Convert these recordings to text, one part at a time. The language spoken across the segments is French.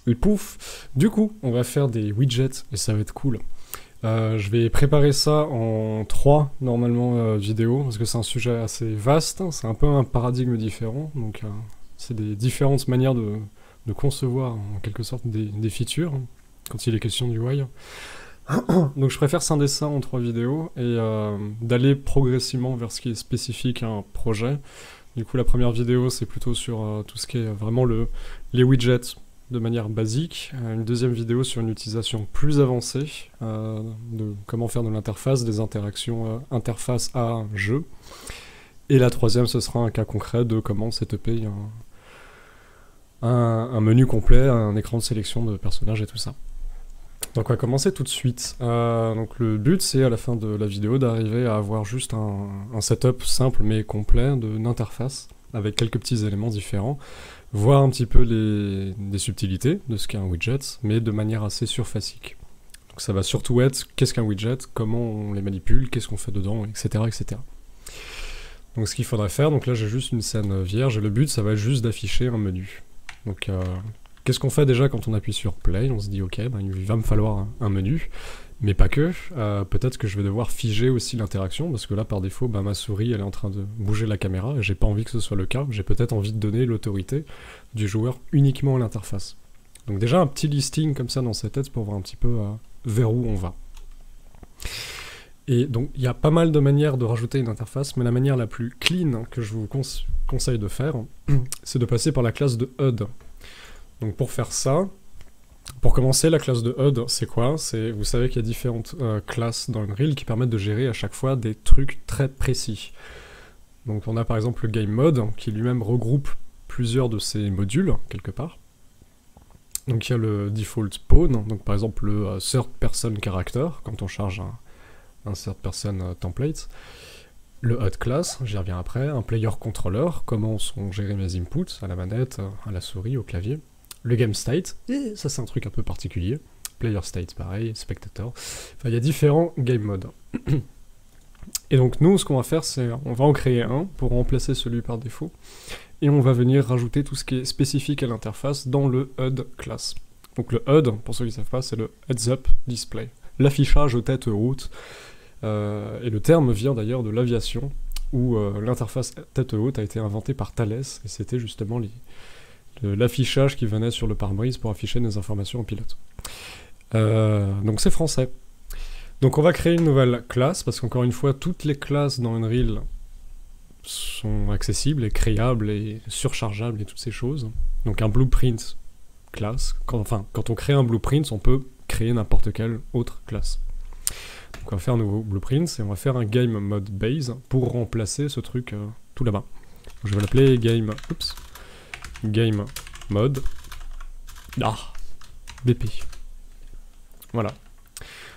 Et pouf. Du coup, on va faire des widgets et ça va être cool. Je vais préparer ça en 3 normalement vidéos parce que c'est un sujet assez vaste, hein, c'est un peu un paradigme différent, donc c'est des différentes manières de concevoir en quelque sorte des features hein, quand il est question du UI. Donc je préfère scinder ça en 3 vidéos et d'aller progressivement vers ce qui est spécifique à un projet. Du coup la première vidéo c'est plutôt sur tout ce qui est vraiment les widgets de manière basique, une deuxième vidéo sur une utilisation plus avancée, de comment faire de l'interface, des interactions interface à jeu, et la troisième ce sera un cas concret de comment setuper un menu complet, un écran de sélection de personnages et tout ça. Donc on va commencer tout de suite. Donc le but c'est à la fin de la vidéo d'arriver à avoir juste un setup simple mais complet d'une interface avec quelques petits éléments différents, voir un petit peu des subtilités de ce qu'est un widget, mais de manière assez surfacique. Donc ça va surtout être qu'est-ce qu'un widget, comment on les manipule, qu'est-ce qu'on fait dedans, etc., etc. Donc ce qu'il faudrait faire, donc là j'ai juste une scène vierge, et le but ça va être juste d'afficher un menu. Donc qu'est-ce qu'on fait déjà quand on appuie sur play? On se dit ok, ben, il va me falloir un menu, mais pas que, peut-être que je vais devoir figer aussi l'interaction, parce que là par défaut, ben, ma souris elle est en train de bouger la caméra, et j'ai pas envie que ce soit le cas, j'ai peut-être envie de donner l'autorité du joueur uniquement à l'interface. Donc déjà un petit listing comme ça dans sa tête pour voir un petit peu vers où on va. Et donc il y a pas mal de manières de rajouter une interface, mais la manière la plus clean que je vous conseille de faire, c'est de passer par la classe de HUD. Donc pour faire ça, pour commencer, la classe de HUD, c'est quoi? Vous savez qu'il y a différentes classes dans Unreal qui permettent de gérer à chaque fois des trucs très précis. Donc on a par exemple le Game Mode, qui lui-même regroupe plusieurs de ces modules, quelque part. Donc il y a le Default Pawn, donc par exemple le Third Person Character, quand on charge un Third Person Template. Le HUD Class, j'y reviens après. Un Player Controller, comment sont gérés mes inputs, à la manette, à la souris, au clavier. Le Game State, et ça c'est un truc un peu particulier. Player State, pareil, Spectator. Enfin, il y a différents game modes. Et donc nous, ce qu'on va faire, c'est on va en créer un pour remplacer celui par défaut. Et on va venir rajouter tout ce qui est spécifique à l'interface dans le HUD Class. Donc le HUD, pour ceux qui ne savent pas, c'est le Heads Up Display. L'affichage tête haute. Et le terme vient d'ailleurs de l'aviation, où l'interface tête haute a été inventée par Thales, et c'était justement l'affichage qui venait sur le pare-brise pour afficher des informations au pilote. Donc c'est français. Donc on va créer une nouvelle classe, parce qu'encore une fois, toutes les classes dans Unreal sont accessibles et créables et surchargeables et toutes ces choses. Donc un blueprint classe, quand on crée un blueprint, on peut créer n'importe quelle autre classe. Donc on va faire un nouveau blueprint et on va faire un game mode base pour remplacer ce truc tout là-bas. Je vais l'appeler game mode BP. Voilà.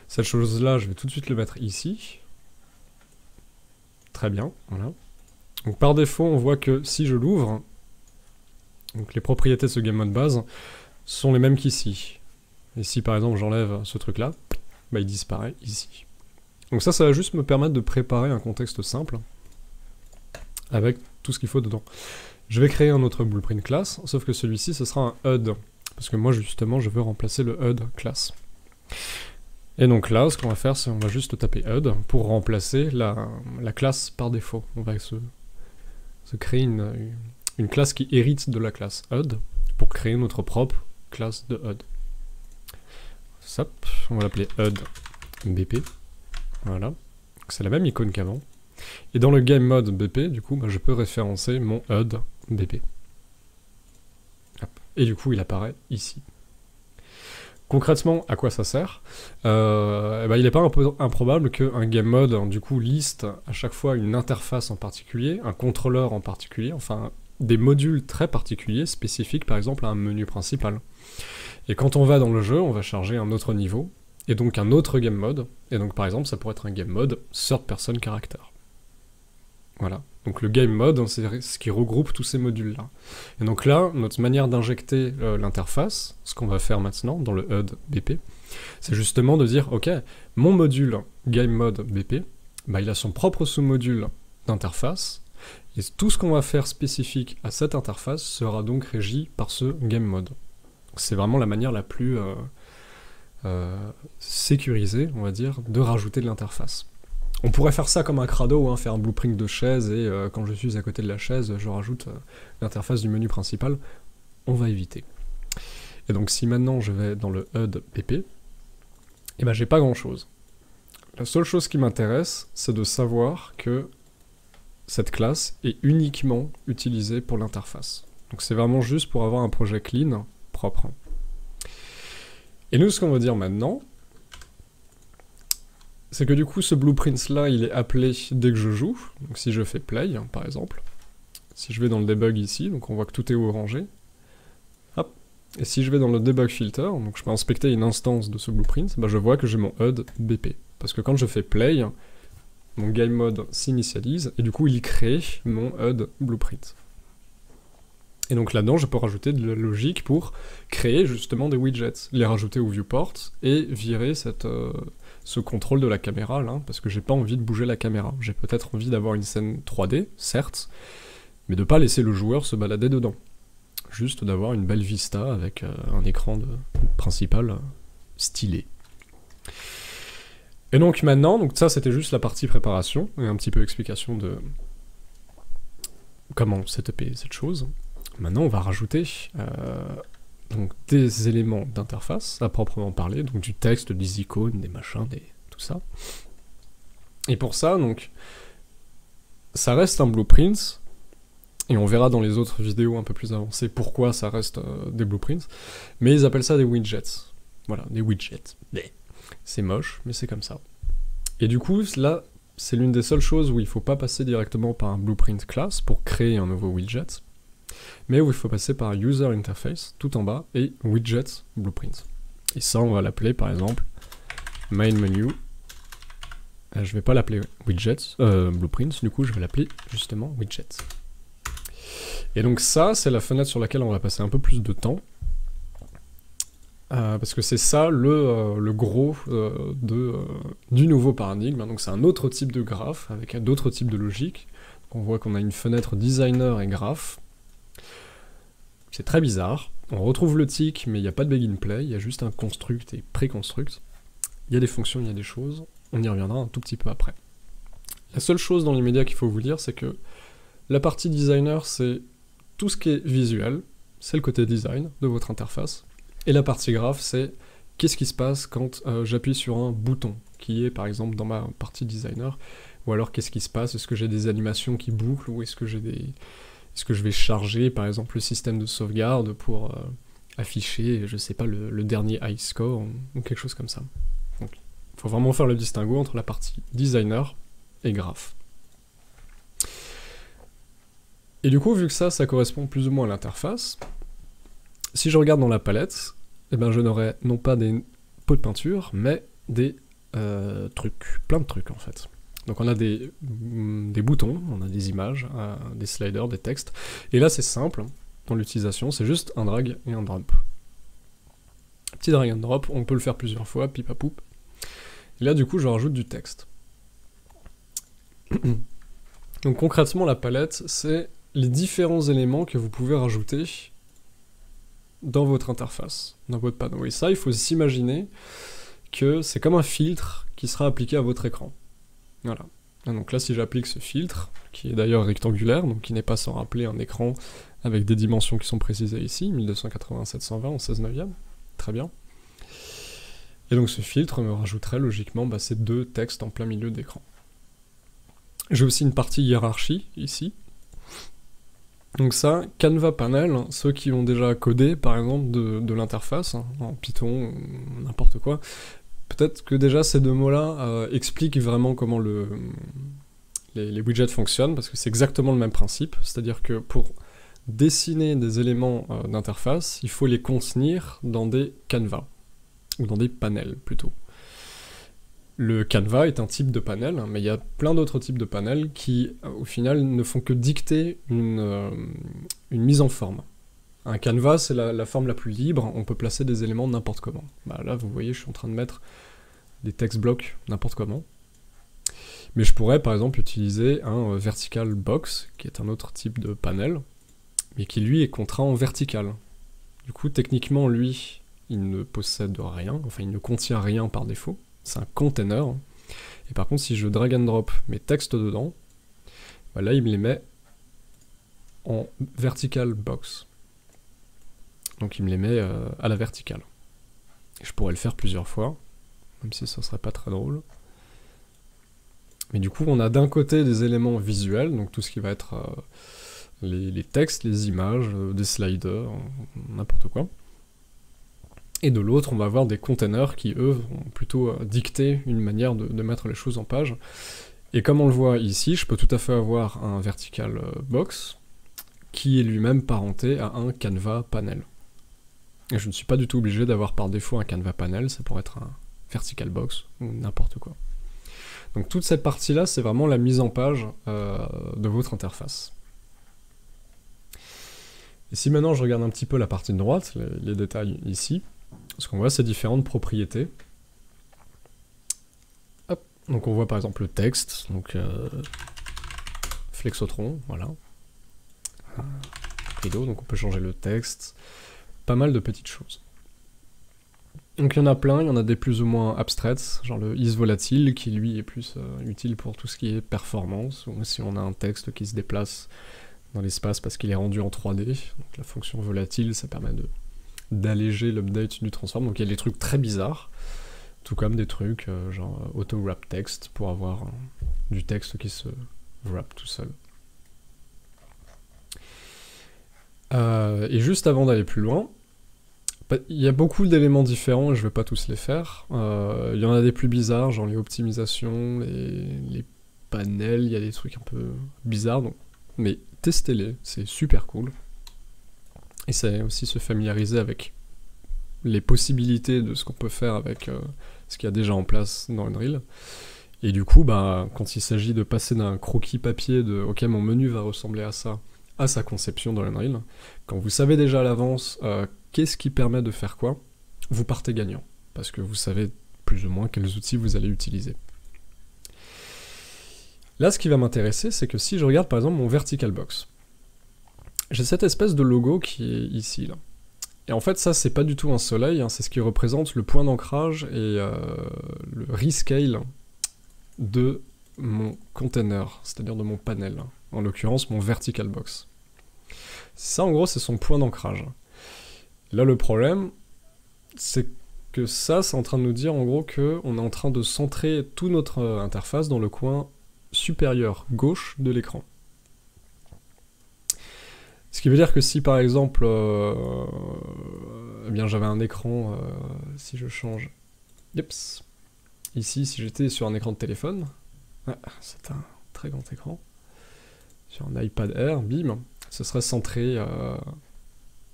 Cette chose-là, je vais tout de suite le mettre ici. Très bien, voilà. Donc par défaut, on voit que si je l'ouvre, donc les propriétés de ce game mode base sont les mêmes qu'ici. Et si par exemple j'enlève ce truc-là, bah, il disparaît ici. Donc ça va juste me permettre de préparer un contexte simple avec tout ce qu'il faut dedans. Je vais créer un autre blueprint class, sauf que celui-ci, ce sera un HUD, parce que moi, justement, je veux remplacer le HUD class. Et donc là, ce qu'on va faire, c'est on va juste taper HUD pour remplacer la classe par défaut. On va se créer une classe qui hérite de la classe HUD pour créer notre propre classe de HUD. Hop, on va l'appeler HUD BP. Voilà, c'est la même icône qu'avant. Et dans le game mode BP, du coup, bah, je peux référencer mon HUD BP. Hop. Et du coup, il apparaît ici. Concrètement, à quoi ça sert? Il n'est pas improbable qu'un game mode, du coup, liste à chaque fois une interface en particulier, un contrôleur en particulier, enfin, des modules très particuliers, spécifiques par exemple à un menu principal. Et quand on va dans le jeu, on va charger un autre niveau, et donc un autre game mode, et donc par exemple ça pourrait être un game mode Third Person Character. Voilà, donc le game mode, c'est ce qui regroupe tous ces modules-là. Et donc là, notre manière d'injecter l'interface, ce qu'on va faire maintenant dans le HUD BP, c'est justement de dire, ok, mon module game mode BP, bah, il a son propre sous-module d'interface, et tout ce qu'on va faire spécifique à cette interface sera donc régi par ce game mode. C'est vraiment la manière la plus sécurisée, on va dire, de rajouter de l'interface. On pourrait faire ça comme un crado, hein, faire un blueprint de chaise, et quand je suis à côté de la chaise, je rajoute l'interface du menu principal. On va éviter. Et donc si maintenant je vais dans le HUD pp, et ben j'ai pas grand chose. La seule chose qui m'intéresse, c'est de savoir que cette classe est uniquement utilisée pour l'interface. Donc c'est vraiment juste pour avoir un projet clean, propre. Et nous, ce qu'on va dire maintenant, c'est que du coup, ce blueprint-là, il est appelé dès que je joue. Donc si je fais play, par exemple, si je vais dans le debug ici, donc on voit que tout est orangé, hop, et si je vais dans le debug filter, donc je peux inspecter une instance de ce blueprint, bah je vois que j'ai mon HUD BP. Parce que quand je fais play, mon game mode s'initialise, et du coup il crée mon HUD blueprint. Et donc là-dedans, je peux rajouter de la logique pour créer justement des widgets, les rajouter au viewport, et virer ce contrôle de la caméra là, parce que j'ai pas envie de bouger la caméra. J'ai peut-être envie d'avoir une scène 3D, certes, mais de pas laisser le joueur se balader dedans. Juste d'avoir une belle vista avec un écran principal stylé. Et donc maintenant, donc ça c'était juste la partie préparation, et un petit peu explication de comment setuper cette chose. Maintenant on va rajouter donc des éléments d'interface à proprement parler, donc du texte, des icônes, des machins, tout ça. Et pour ça, donc, ça reste un blueprint, et on verra dans les autres vidéos un peu plus avancées pourquoi ça reste des blueprints, mais ils appellent ça des widgets. Voilà, des widgets. C'est moche, mais c'est comme ça. Et du coup, là, c'est l'une des seules choses où il ne faut pas passer directement par un blueprint class pour créer un nouveau widget, mais où il faut passer par user interface, tout en bas, et widget blueprint. Et ça, on va l'appeler par exemple main menu. Je vais pas l'appeler widget, blueprint, du coup je vais l'appeler justement widget. Et donc ça, c'est la fenêtre sur laquelle on va passer un peu plus de temps, parce que c'est ça le gros du nouveau paradigme. Donc c'est un autre type de graphe, avec d'autres types de logique. On voit qu'on a une fenêtre designer et graphe. C'est très bizarre. On retrouve le tick, mais il n'y a pas de begin play, il y a juste un construct et pré-construct. Il y a des fonctions, il y a des choses, on y reviendra un tout petit peu après. La seule chose dans les médias qu'il faut vous dire, c'est que la partie designer, c'est tout ce qui est visuel, c'est le côté design de votre interface, et la partie graphe, c'est qu'est-ce qui se passe quand j'appuie sur un bouton, qui est par exemple dans ma partie designer, ou alors qu'est-ce qui se passe, est-ce que j'ai des animations qui bouclent, ou est-ce que j'ai des... Est-ce que je vais charger, par exemple, le système de sauvegarde pour afficher, je sais pas, le dernier high score, ou quelque chose comme ça. Donc, il faut vraiment faire le distinguo entre la partie designer et graphe. Et du coup, vu que ça correspond plus ou moins à l'interface, si je regarde dans la palette, eh ben, je n'aurai non pas des pots de peinture, mais des trucs, plein de trucs en fait. Donc on a des boutons, on a des images, des sliders, des textes, et là c'est simple dans l'utilisation, c'est juste un drag et un drop. Petit drag and drop, on peut le faire plusieurs fois, pipapoup. Et là du coup je rajoute du texte. Donc concrètement la palette, c'est les différents éléments que vous pouvez rajouter dans votre interface, dans votre panneau. Et ça, il faut s'imaginer que c'est comme un filtre qui sera appliqué à votre écran. Voilà. Donc là, si j'applique ce filtre, qui est d'ailleurs rectangulaire, donc qui n'est pas sans rappeler un écran avec des dimensions qui sont précisées ici, 1280-720 en 16/9, très bien. Et donc ce filtre me rajouterait logiquement ces deux textes en plein milieu d'écran. J'ai aussi une partie hiérarchie ici. Donc ça, Canva Panel, ceux qui ont déjà codé par exemple de l'interface, en Python, n'importe quoi, peut-être que déjà ces deux mots-là expliquent vraiment comment les widgets fonctionnent, parce que c'est exactement le même principe, c'est-à-dire que pour dessiner des éléments d'interface, il faut les contenir dans des canvas, ou dans des panels plutôt. Le canevas est un type de panel, mais il y a plein d'autres types de panels qui, au final, ne font que dicter une mise en forme. Un canevas, c'est la forme la plus libre, on peut placer des éléments n'importe comment. Là, vous voyez, je suis en train de mettre des text blocks n'importe comment. Mais je pourrais, par exemple, utiliser un vertical box, qui est un autre type de panel, mais qui, lui, est contraint en vertical. Du coup, techniquement, lui, il ne possède rien, enfin il ne contient rien par défaut, c'est un container. Et par contre, si je drag and drop mes textes dedans, bah là il me les met en vertical box. Donc il me les met à la verticale. Et je pourrais le faire plusieurs fois, même si ça serait pas très drôle. Mais du coup, on a d'un côté des éléments visuels, donc tout ce qui va être les textes, les images, des sliders, n'importe quoi. Et de l'autre, on va avoir des containers qui, eux, vont plutôt dicter une manière de mettre les choses en page. Et comme on le voit ici, je peux tout à fait avoir un vertical box qui est lui-même parenté à un canvas panel. Et je ne suis pas du tout obligé d'avoir par défaut un canvas panel, ça pourrait être un vertical box ou n'importe quoi. Donc toute cette partie-là, c'est vraiment la mise en page de votre interface. Et si maintenant je regarde un petit peu la partie de droite, les détails ici, ce qu'on voit, c'est différentes propriétés. Hop. Donc on voit par exemple le texte, donc Flexotron, voilà. Rideau, donc on peut changer le texte, pas mal de petites choses. Donc il y en a plein, il y en a des plus ou moins abstraites, genre le isVolatile qui lui est plus utile pour tout ce qui est performance, ou si on a un texte qui se déplace dans l'espace parce qu'il est rendu en 3D, donc la fonction volatile ça permet d'alléger l'update du transform, donc il y a des trucs très bizarres, tout comme des trucs genre auto-wrap text pour avoir du texte qui se wrap tout seul. Et juste avant d'aller plus loin, il y a beaucoup d'éléments différents et je vais pas tous les faire. Il y en a des plus bizarres, genre les optimisations, les panels, il y a des trucs un peu bizarres, donc... mais testez-les, c'est super cool. Et c'est aussi se familiariser avec les possibilités de ce qu'on peut faire avec ce qu'il y a déjà en place dans Unreal. Et du coup, bah, quand il s'agit de passer d'un croquis papier de « ok, mon menu va ressembler à ça », à sa conception dans Unreal, quand vous savez déjà à l'avance qu'est-ce qui permet de faire quoi, vous partez gagnant, parce que vous savez plus ou moins quels outils vous allez utiliser. Là, ce qui va m'intéresser, c'est que si je regarde par exemple mon vertical box, j'ai cette espèce de logo qui est ici, là. Et en fait, ça, c'est pas du tout un soleil, hein, c'est ce qui représente le point d'ancrage et le rescale de mon container, c'est-à-dire de mon panel, en l'occurrence mon vertical box. Ça, en gros, c'est son point d'ancrage. Là, le problème, c'est que ça, c'est en train de nous dire, en gros, qu'on est en train de centrer toute notre interface dans le coin supérieur gauche de l'écran. Ce qui veut dire que si, par exemple, eh bien, j'avais un écran, si je change... Yeps. Ici, si j'étais sur un écran de téléphone, c'est un très grand écran, sur un iPad Air, bim, ce serait centré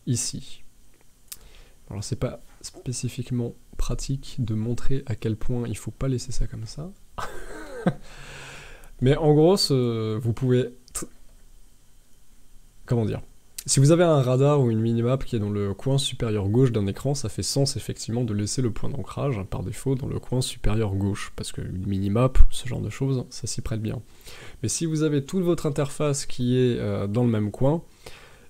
ici. Alors c'est pas spécifiquement pratique de montrer à quel point il faut pas laisser ça comme ça, mais en gros, vous pouvez... Comment dire ? Si vous avez un radar ou une minimap qui est dans le coin supérieur gauche d'un écran, ça fait sens effectivement de laisser le point d'ancrage, par défaut, dans le coin supérieur gauche, parce qu'une minimap, ce genre de choses, ça s'y prête bien. Mais si vous avez toute votre interface qui est dans le même coin,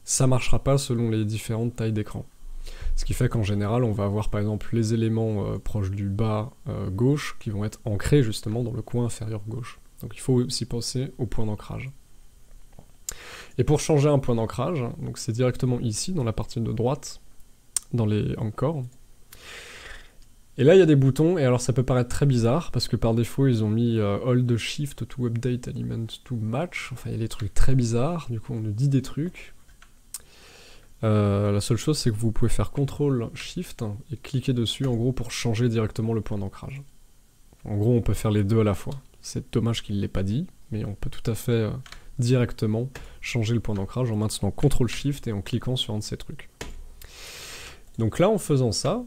ça marchera pas selon les différentes tailles d'écran. Ce qui fait qu'en général, on va avoir par exemple les éléments proches du bas gauche qui vont être ancrés justement dans le coin inférieur gauche. Donc il faut aussi penser au point d'ancrage. Et pour changer un point d'ancrage, donc c'est directement ici, dans la partie de droite, dans les anchors. Et là, il y a des boutons, et alors ça peut paraître très bizarre, parce que par défaut, ils ont mis Hold Shift to Update Element to Match. Enfin, il y a des trucs très bizarres, du coup on nous dit des trucs. La seule chose, c'est que vous pouvez faire CTRL Shift et cliquer dessus, en gros, pour changer directement le point d'ancrage. En gros, on peut faire les deux à la fois. C'est dommage qu'il ne l'ait pas dit, mais on peut tout à fait... directement changer le point d'ancrage en maintenant CTRL SHIFT et en cliquant sur un de ces trucs. Donc là, en faisant ça,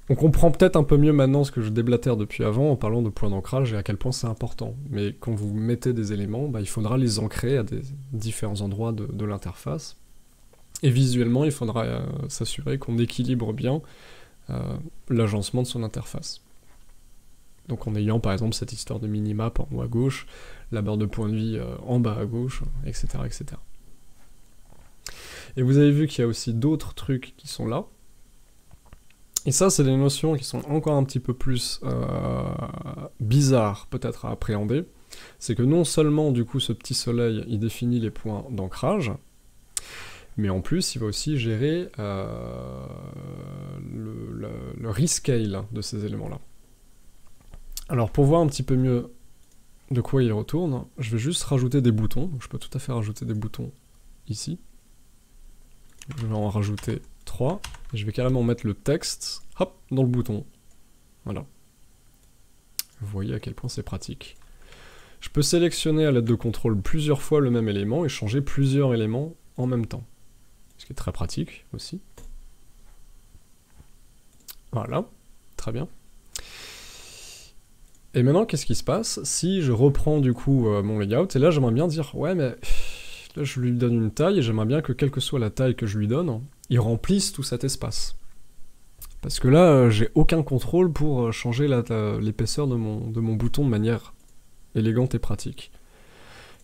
on comprend peut-être un peu mieux maintenant ce que je déblatère depuis avant en parlant de point d'ancrage et à quel point c'est important. Mais quand vous mettez des éléments, bah, il faudra les ancrer à des différents endroits de l'interface. Et visuellement, il faudra s'assurer qu'on équilibre bien l'agencement de son interface. Donc en ayant par exemple cette histoire de minimap en haut à gauche, la barre de point de vie en bas à gauche, etc., etc. Et vous avez vu qu'il y a aussi d'autres trucs qui sont là. Et ça, c'est des notions qui sont encore un petit peu plus bizarres, peut-être, à appréhender. C'est que non seulement, du coup, ce petit soleil, il définit les points d'ancrage, mais en plus, il va aussi gérer le rescale de ces éléments-là. Alors, pour voir un petit peu mieux de quoi il retourne, je vais juste rajouter des boutons. Donc, je peux tout à fait rajouter des boutons ici. Je vais en rajouter 3. Et je vais carrément mettre le texte, hop, dans le bouton. Voilà. Vous voyez à quel point c'est pratique. Je peux sélectionner à l'aide de contrôle plusieurs fois le même élément et changer plusieurs éléments en même temps. Ce qui est très pratique aussi. Voilà, très bien. Et maintenant, qu'est-ce qui se passe si je reprends du coup mon layout, et là j'aimerais bien dire, ouais mais là je lui donne une taille, et j'aimerais bien que quelle que soit la taille que je lui donne, il remplisse tout cet espace. Parce que là, j'ai aucun contrôle pour changer l'épaisseur de mon bouton de manière élégante et pratique.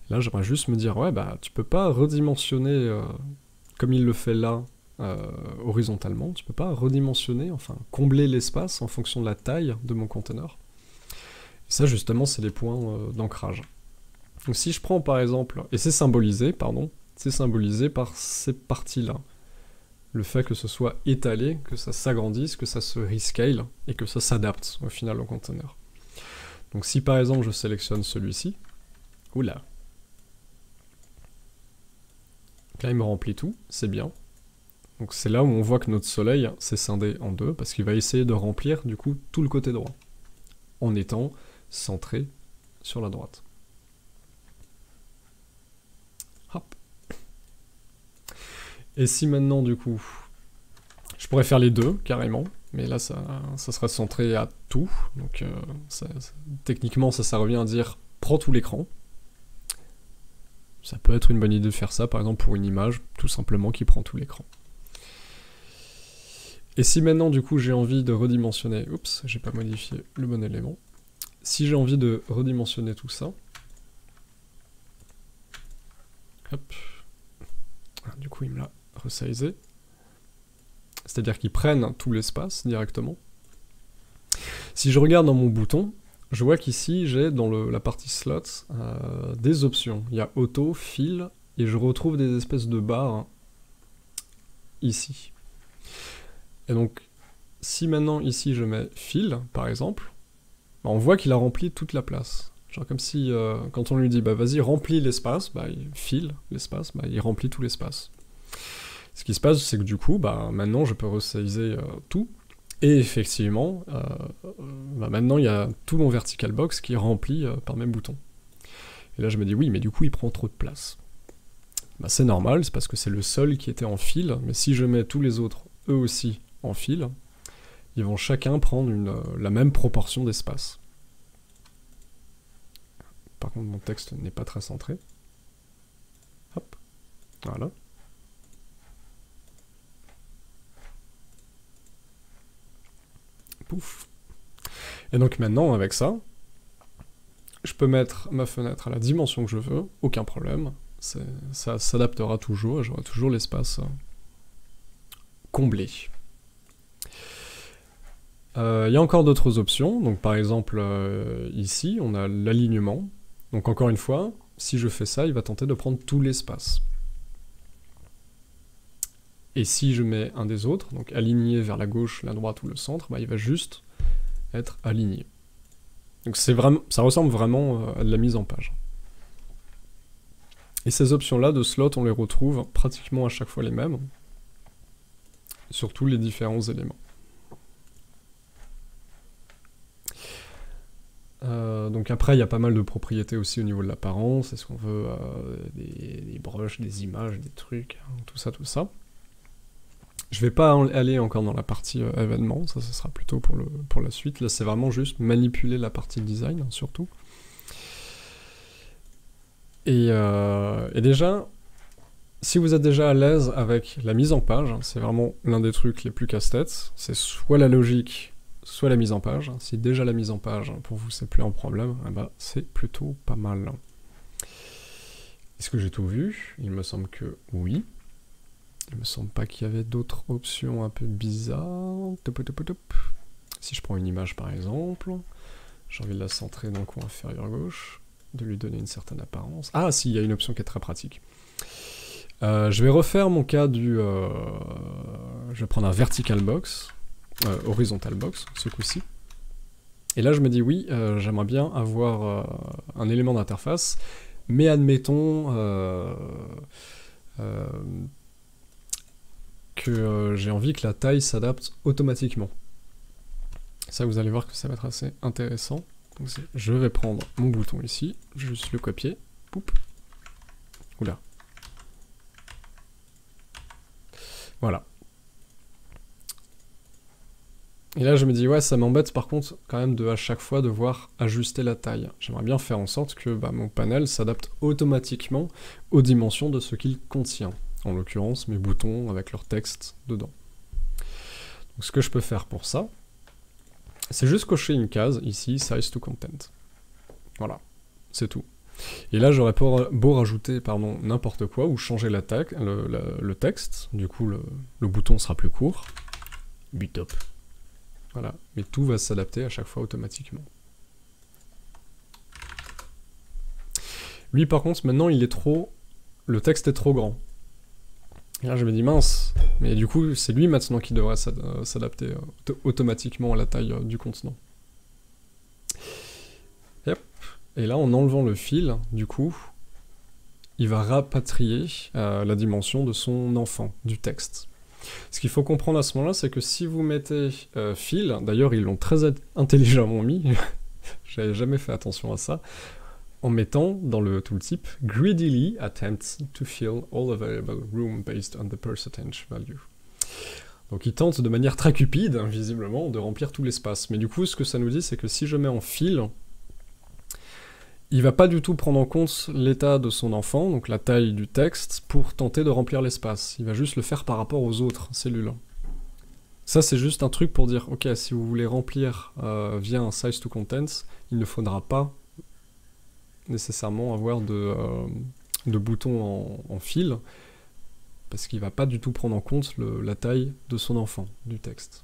Là, j'aimerais juste me dire, ouais, bah, tu peux pas redimensionner, comme il le fait là, horizontalement, tu peux pas redimensionner, enfin, combler l'espace en fonction de la taille de mon conteneur. Et ça, justement, c'est les points d'ancrage. Donc si je prends, par exemple, et c'est symbolisé, pardon, c'est symbolisé par ces parties-là. Le fait que ce soit étalé, que ça s'agrandisse, que ça se rescale, et que ça s'adapte, au final, au conteneur. Donc si par exemple je sélectionne celui-ci, oula. Donc là il me remplit tout, c'est bien. Donc c'est là où on voit que notre soleil s'est scindé en deux, parce qu'il va essayer de remplir du coup tout le côté droit, en étant centré sur la droite. Hop. Et si maintenant du coup, je pourrais faire les deux carrément, mais là ça sera centré à tout, donc techniquement ça revient à dire prends tout l'écran. Ça peut être une bonne idée de faire ça par exemple pour une image, tout simplement qui prend tout l'écran. Et si maintenant du coup j'ai envie de redimensionner, oups, j'ai pas modifié le bon élément. Si j'ai envie de redimensionner tout ça, hop, du coup il me l'a resizé. C'est-à-dire qu'ils prennent tout l'espace directement. Si je regarde dans mon bouton, je vois qu'ici j'ai dans la partie slot des options. Il y a auto, fil, et je retrouve des espèces de barres ici. Et donc, si maintenant ici je mets fil, par exemple, bah, on voit qu'il a rempli toute la place. Genre comme si, quand on lui dit, bah vas-y, remplis l'espace, bah il file l'espace, bah il remplit tout l'espace. Ce qui se passe, c'est que du coup, bah maintenant je peux resizer tout, et effectivement, bah maintenant il y a tout mon vertical box qui est rempli par mes boutons. Et là je me dis, oui, mais du coup il prend trop de place. Bah c'est normal, c'est parce que c'est le seul qui était en fil, mais si je mets tous les autres, eux aussi, en fil, ils vont chacun prendre la même proportion d'espace. Par contre, mon texte n'est pas très centré. Hop, voilà. Pouf. Et donc maintenant, avec ça, je peux mettre ma fenêtre à la dimension que je veux, aucun problème. Ça s'adaptera toujours et j'aurai toujours l'espace comblé. Il y a encore d'autres options, donc par exemple ici on a l'alignement, donc encore une fois, si je fais ça, il va tenter de prendre tout l'espace. Et si je mets un des autres, donc aligné vers la gauche, la droite ou le centre, bah, il va juste être aligné. Donc ça ressemble vraiment à de la mise en page. Et ces options-là de slot, on les retrouve pratiquement à chaque fois les mêmes, sur tous les différents éléments. Donc après, il y a pas mal de propriétés aussi au niveau de l'apparence, est-ce qu'on veut des brushes, des images, des trucs, hein, tout ça. Je vais pas aller encore dans la partie événement, ça sera plutôt pour la suite. Là, c'est vraiment juste manipuler la partie design, hein, surtout. Et déjà, si vous êtes déjà à l'aise avec la mise en page, hein, c'est vraiment l'un des trucs les plus casse-tête, c'est soit la logique, soit la mise en page. Si déjà la mise en page, pour vous, c'est plus un problème, eh ben, c'est plutôt pas mal. Est-ce que j'ai tout vu? Il me semble que oui. Il me semble pas qu'il y avait d'autres options un peu bizarres. Si je prends une image par exemple, j'ai envie de la centrer dans le coin inférieur gauche, de lui donner une certaine apparence. Ah si, il y a une option qui est très pratique. Je vais refaire mon cas du... je vais prendre un vertical box, horizontal box, ce coup-ci. Et là je me dis oui, j'aimerais bien avoir un élément d'interface, mais admettons que j'ai envie que la taille s'adapte automatiquement. Ça, vous allez voir que ça va être assez intéressant. Donc, je vais prendre mon bouton ici, juste le copier. Poup. Oula. Voilà. Et là, je me dis, ouais, ça m'embête par contre quand même de à chaque fois devoir ajuster la taille. J'aimerais bien faire en sorte que mon panel s'adapte automatiquement aux dimensions de ce qu'il contient. En l'occurrence, mes boutons avec leur texte dedans. Donc, ce que je peux faire pour ça, c'est juste cocher une case, ici, Size to Content. Voilà, c'est tout. Et là, j'aurais beau rajouter n'importe quoi, ou changer le texte, du coup, le bouton sera plus court. Top. Voilà, mais tout va s'adapter à chaque fois automatiquement. Lui, par contre, maintenant, le texte est trop grand. Et là, je me dis, mince, mais du coup, c'est lui maintenant qui devrait s'adapter automatiquement à la taille du contenant. Yep. Et là, en enlevant le fil, du coup, il va rapatrier la dimension de son enfant, du texte. Ce qu'il faut comprendre à ce moment-là, c'est que si vous mettez fil, d'ailleurs, ils l'ont très intelligemment mis, j'avais jamais fait attention à ça, en mettant dans le tooltip « greedily attempts to fill all available room based on the percentage value ». Donc il tente de manière très cupide, visiblement, de remplir tout l'espace. Mais du coup, ce que ça nous dit, c'est que si je mets en fil, il va pas du tout prendre en compte l'état de son enfant, donc la taille du texte, pour tenter de remplir l'espace. Il va juste le faire par rapport aux autres cellules. Ça, c'est juste un truc pour dire, ok, si vous voulez remplir via un size to contents, il ne faudra pas nécessairement avoir de boutons en fil, parce qu'il va pas du tout prendre en compte la taille de son enfant, du texte.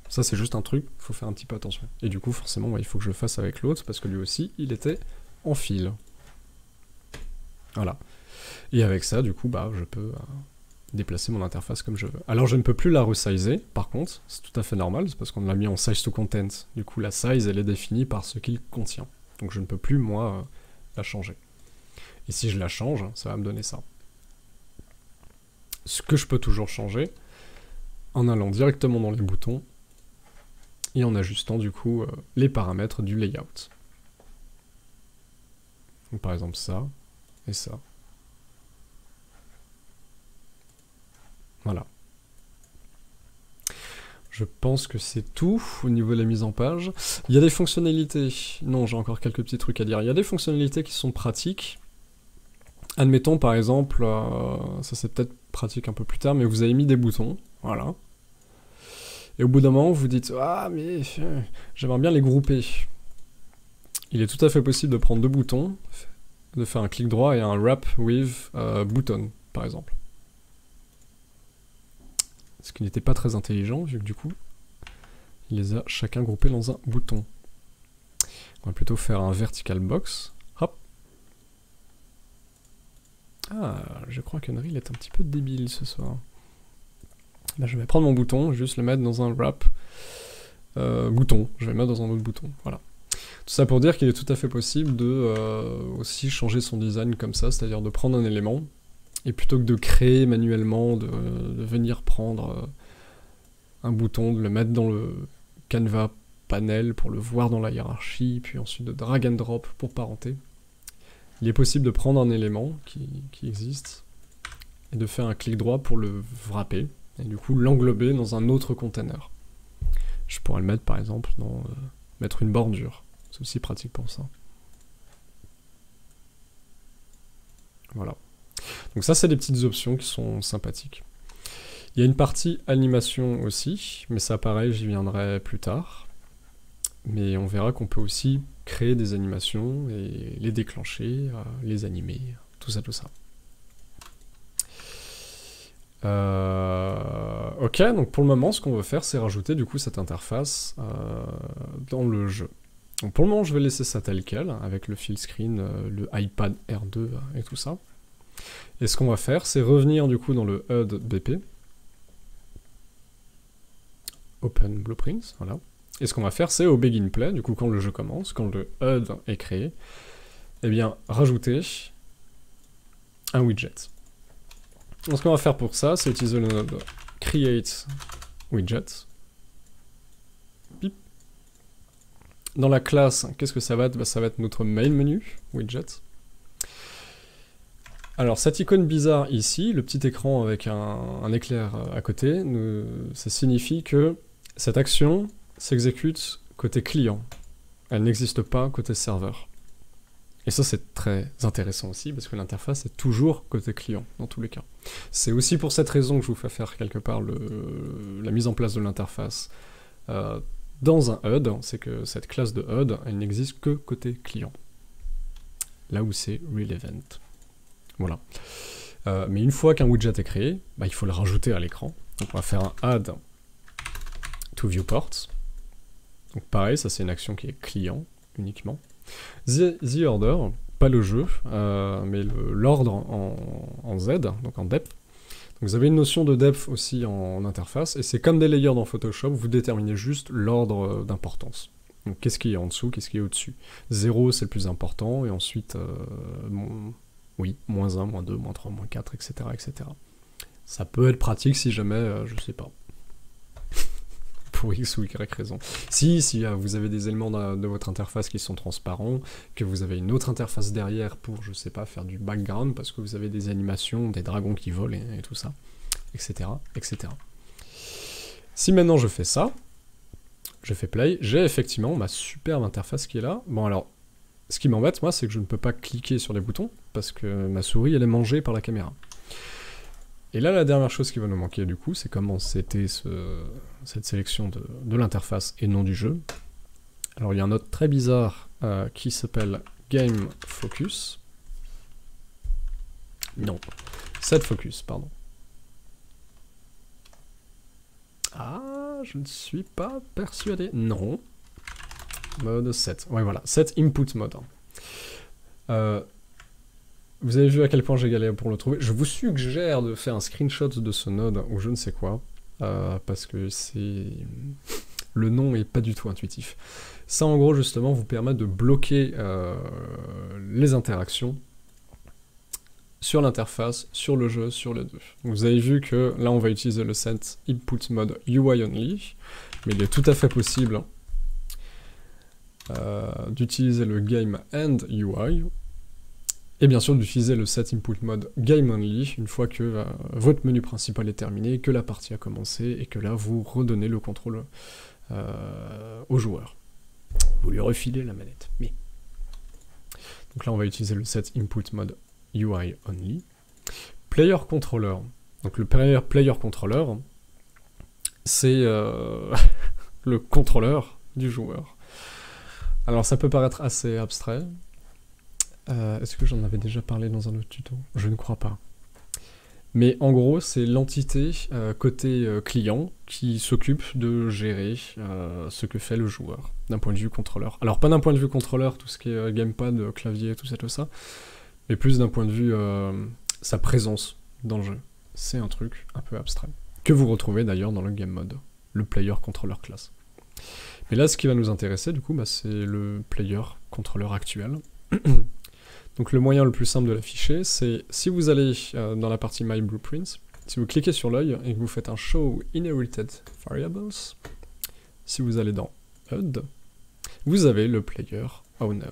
Ça c'est juste un truc, il faut faire un petit peu attention. Et du coup forcément il faut que je le fasse avec l'autre, parce que lui aussi il était en fil. Voilà. Et avec ça du coup je peux déplacer mon interface comme je veux. Alors je ne peux plus la resizer, par contre, c'est tout à fait normal, c'est parce qu'on l'a mis en size to content. Du coup la size elle est définie par ce qu'il contient. Donc je ne peux plus moi la changer. Et si je la change, ça va me donner ça. Ce que je peux toujours changer, en allant directement dans les boutons, et en ajustant du coup les paramètres du layout. Donc, par exemple ça, et ça. Voilà. Je pense que c'est tout au niveau de la mise en page. Il y a des fonctionnalités, non j'ai encore quelques petits trucs à dire, il y a des fonctionnalités qui sont pratiques. Admettons par exemple, ça c'est peut-être pratique un peu plus tard, mais vous avez mis des boutons, voilà. Et au bout d'un moment vous dites, ah mais j'aimerais bien les grouper. Il est tout à fait possible de prendre deux boutons, de faire un clic droit et un wrap with button par exemple. Ce qui n'était pas très intelligent, vu que du coup, il les a chacun groupés dans un bouton. On va plutôt faire un vertical box. Hop. Ah, je crois qu'Unreal est un petit peu débile ce soir. Là, je vais prendre mon bouton, juste le mettre dans un wrap. Bouton, je vais le mettre dans un autre bouton, voilà. Tout ça pour dire qu'il est tout à fait possible de aussi changer son design comme ça, c'est-à-dire de prendre un élément, et plutôt que de créer manuellement, de venir prendre un bouton, de le mettre dans le canevas panel pour le voir dans la hiérarchie, puis ensuite de drag and drop pour parenter, il est possible de prendre un élément qui existe, et de faire un clic droit pour le wrapper, et du coup l'englober dans un autre container. Je pourrais le mettre par exemple dans mettre une bordure, c'est aussi pratique pour ça. Voilà. Donc ça c'est des petites options qui sont sympathiques. Il y a une partie animation aussi, mais ça pareil j'y viendrai plus tard. Mais on verra qu'on peut aussi créer des animations et les déclencher, les animer, tout ça tout ça. Ok, donc pour le moment, ce qu'on veut faire, c'est rajouter du coup cette interface dans le jeu. Donc pour le moment, je vais laisser ça tel quel, avec le fill screen, le iPad R2 et tout ça. Et ce qu'on va faire, c'est revenir du coup dans le HUD BP. Open Blueprints, voilà. Et ce qu'on va faire, c'est au begin play, du coup quand le jeu commence, quand le HUD est créé, eh bien, rajouter un widget. Donc ce qu'on va faire pour ça, c'est utiliser le node create widget. Pip. Dans la classe, qu'est-ce que ça va être? Bah, ça va être notre main menu widget. Alors cette icône bizarre ici, le petit écran avec un éclair à côté, ça signifie que cette action s'exécute côté client. Elle n'existe pas côté serveur. Et ça c'est très intéressant aussi, parce que l'interface est toujours côté client, dans tous les cas. C'est aussi pour cette raison que je vous fais faire quelque part la mise en place de l'interface dans un HUD, c'est que cette classe de HUD, elle n'existe que côté client. Là où c'est relevant. Voilà. Mais une fois qu'un widget est créé, bah, il faut le rajouter à l'écran. Donc on va faire un add to viewport. Donc pareil, ça c'est une action qui est client uniquement. The order, pas le jeu, mais l'ordre en Z, donc en depth. Donc vous avez une notion de depth aussi en interface, et c'est comme des layers dans Photoshop, vous déterminez juste l'ordre d'importance. Donc qu'est-ce qui est en dessous, qu'est-ce qui est au-dessus. 0 c'est le plus important, et ensuite... oui, moins 1, moins 2, moins 3, moins 4, etc., etc. Ça peut être pratique si jamais, je sais pas, pour X ou Y raison. Si vous avez des éléments de votre interface qui sont transparents, que vous avez une autre interface derrière pour, je sais pas, faire du background, parce que vous avez des animations, des dragons qui volent et tout ça, etc., etc. Si maintenant je fais ça, je fais play, j'ai effectivement ma superbe interface qui est là. Bon alors, ce qui m'embête, moi, c'est que je ne peux pas cliquer sur les boutons, parce que ma souris, elle est mangée par la caméra. Et là, la dernière chose qui va nous manquer, du coup, c'est comment c'était cette sélection de l'interface et non du jeu. Alors, il y a un autre très bizarre qui s'appelle Game Focus. Non, Set Focus, pardon. Ah, je ne suis pas persuadé. Non. Mode 7. Ouais, voilà. Set Input Mode. Vous avez vu à quel point j'ai galéré pour le trouver. Je vous suggère de faire un screenshot de ce node ou je ne sais quoi. Parce que c'est... Le nom est pas du tout intuitif. Ça, en gros, justement, vous permet de bloquer les interactions sur l'interface, sur le jeu, sur les deux. Vous avez vu que là, on va utiliser le Set Input Mode UI Only, mais il est tout à fait possible d'utiliser le Game End UI, et bien sûr d'utiliser le Set Input Mode Game Only une fois que votre menu principal est terminé, que la partie a commencé, et que là vous redonnez le contrôle au joueur. Vous lui refilez la manette. Mais... Donc là on va utiliser le Set Input Mode UI Only. Player Controller. Donc le Player Controller, c'est le contrôleur du joueur. Alors ça peut paraître assez abstrait. Est-ce que j'en avais déjà parlé dans un autre tuto? Je ne crois pas. Mais en gros, c'est l'entité côté client qui s'occupe de gérer ce que fait le joueur, d'un point de vue contrôleur. Alors pas d'un point de vue contrôleur, tout ce qui est gamepad, clavier, tout ça, mais plus d'un point de vue sa présence dans le jeu. C'est un truc un peu abstrait, que vous retrouvez d'ailleurs dans le game mode, le player controller class. Mais là, ce qui va nous intéresser, du coup, bah, c'est le player controller actuel. Donc le moyen le plus simple de l'afficher, c'est si vous allez dans la partie My Blueprints, si vous cliquez sur l'œil et que vous faites un Show Inherited Variables, si vous allez dans HUD, vous avez le Player Owner.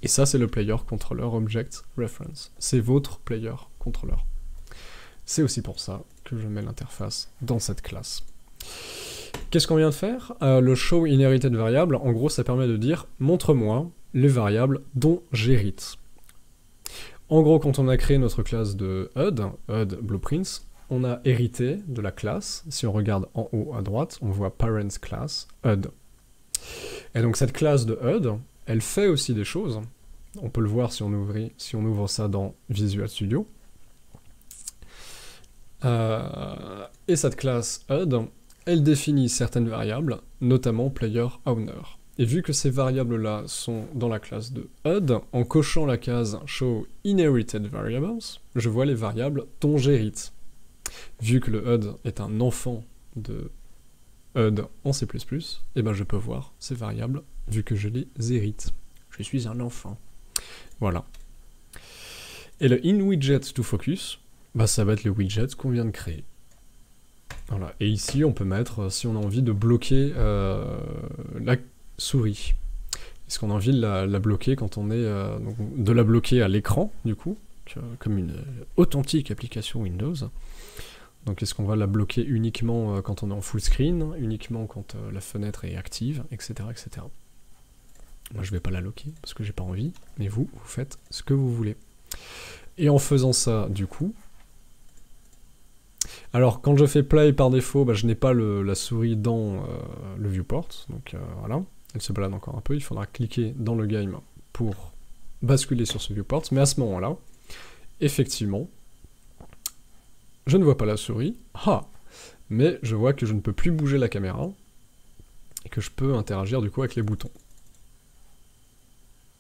Et ça, c'est le Player Controller Object Reference. C'est votre Player Controller. C'est aussi pour ça que je mets l'interface dans cette classe. Qu'est-ce qu'on vient de faire? Le Show Inherited Variable, en gros, ça permet de dire « Montre-moi les variables dont j'hérite ». En gros, quand on a créé notre classe de HUD Blueprints, on a hérité de la classe. Si on regarde en haut à droite, on voit Parents Class, HUD. Et donc cette classe de HUD, elle fait aussi des choses. On peut le voir si on ouvre ça dans Visual Studio. Et cette classe HUD, elle définit certaines variables, notamment PlayerOwner. Et vu que ces variables-là sont dans la classe de HUD, en cochant la case Show Inherited Variables, je vois les variables dont j'hérite. Vu que le HUD est un enfant de HUD en C++, et ben je peux voir ces variables vu que je les hérite. Je suis un enfant. Voilà. Et le InWidget2Focus, bah ça va être le widget qu'on vient de créer. Voilà. Et ici, on peut mettre, si on a envie de bloquer la souris. Est-ce qu'on a envie de la bloquer quand on est... donc, de la bloquer à l'écran, du coup, comme une authentique application Windows. Donc est-ce qu'on va la bloquer uniquement quand on est en full screen, uniquement quand la fenêtre est active, etc., etc. Moi je vais pas la loquer parce que j'ai pas envie, mais vous faites ce que vous voulez. Et en faisant ça, du coup... Alors quand je fais play par défaut, bah, je n'ai pas la souris dans le viewport, donc voilà, elle se balade encore un peu, il faudra cliquer dans le game pour basculer sur ce viewport, mais à ce moment-là, effectivement, je ne vois pas la souris, mais je vois que je ne peux plus bouger la caméra, et que je peux interagir du coup avec les boutons.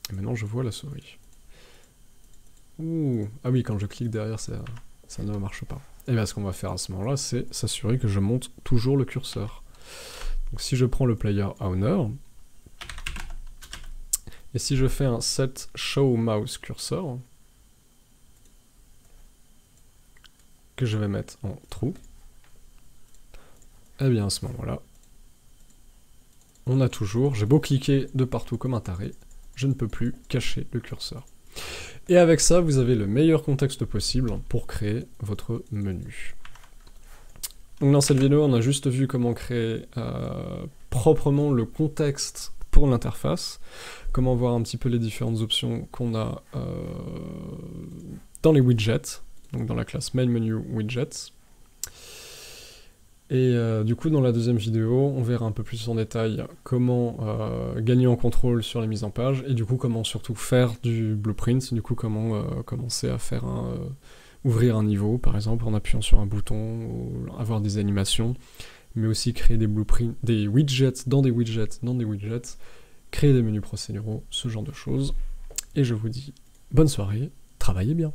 Et maintenant je vois la souris. Ouh, ah oui, quand je clique derrière, ça ne marche pas. Et bien ce qu'on va faire à ce moment-là, c'est s'assurer que je monte toujours le curseur. Donc si je prends le PlayerOwner, et si je fais un set show mouse cursor, que je vais mettre en true, et bien à ce moment-là, on a toujours, j'ai beau cliquer de partout comme un taré, je ne peux plus cacher le curseur. Et avec ça, vous avez le meilleur contexte possible pour créer votre menu. Donc dans cette vidéo, on a juste vu comment créer proprement le contexte pour l'interface, comment voir un petit peu les différentes options qu'on a dans les widgets, donc dans la classe Main Menu Widgets. Et du coup, dans la deuxième vidéo, on verra un peu plus en détail comment gagner en contrôle sur les mises en page, et du coup, comment surtout faire du blueprint, du coup, comment commencer à faire ouvrir un niveau, par exemple, en appuyant sur un bouton, ou avoir des animations, mais aussi créer des blueprints, des widgets, dans des widgets, créer des menus procéduraux, ce genre de choses. Et je vous dis bonne soirée, travaillez bien.